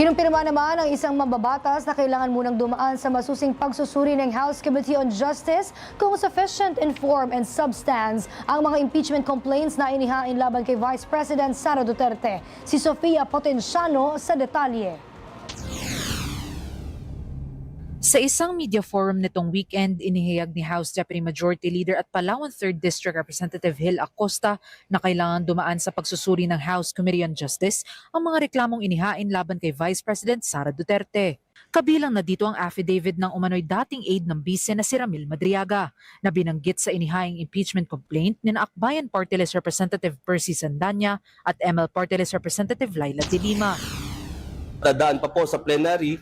Kinumpirma naman ang isang mambabatas na kailangan munang dumaan sa masusing pagsusuri ng House Committee on Justice kung sufficient in form and substance ang mga impeachment complaints na inihain laban kay Vice President Sara Duterte. Si Sofia Potenciano sa detalye. Sa isang media forum nitong weekend, inihayag ni House Deputy Majority Leader at Palawan 3rd District Representative Hill Acosta na kailangan dumaan sa pagsusuri ng House Committee on Justice ang mga reklamong inihain laban kay Vice President Sara Duterte. Kabilang na dito ang affidavit ng umano'y dating aide ng bise na si Ramil Madriaga na binanggit sa inihaing impeachment complaint ni Akbayan Party List Representative Percy Sandanya at ML Party List Representative Laila de Lima. Dadaan pa po sa plenary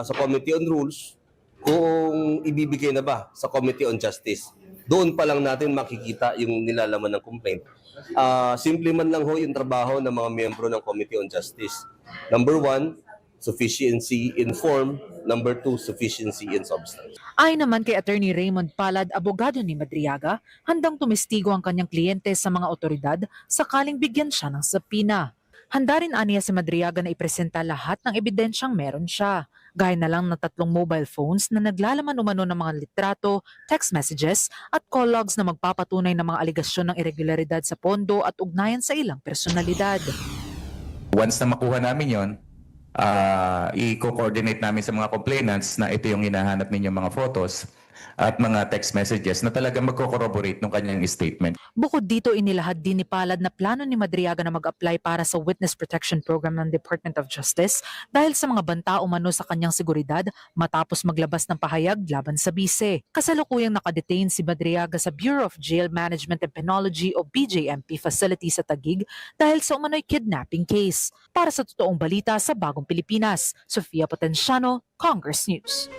sa Committee on Rules kung ibibigay na ba sa Committee on Justice. Doon pa lang natin makikita yung nilalaman ng complaint. Simple man lang ho yung trabaho ng mga miyembro ng Committee on Justice. Number 1, sufficiency in form. Number 2, sufficiency in substance. Ayon naman kay Attorney Raymond Palad, abogado ni Madriaga, handang tumistigo ang kanyang kliyente sa mga otoridad sakaling bigyan siya ng sapina. Handa rin aniya si Madriaga na ipresenta lahat ng ebidensyang meron siya, gaya na lang ng 3 mobile phones na naglalaman umano ng mga litrato, text messages at call logs na magpapatunay ng mga aligasyon ng irregularidad sa pondo at ugnayan sa ilang personalidad. Once na makuha namin yon, i-coordinate namin sa mga complainants na ito yung hinahanap ninyong mga photos at mga text messages na talagang magko-corroborate ng kanyang statement. Bukod dito, inilahad din ni Palad na plano ni Madriaga na mag-apply para sa Witness Protection Program ng Department of Justice dahil sa mga banta umano sa kanyang seguridad matapos maglabas ng pahayag laban sa bise. Kasalukuyang nakadetain si Madriaga sa Bureau of Jail Management and Penology o BJMP facility sa Taguig dahil sa umano'y kidnapping case. Para sa totoong balita sa Bagong Pilipinas, Sofia Potenciano, Congress News.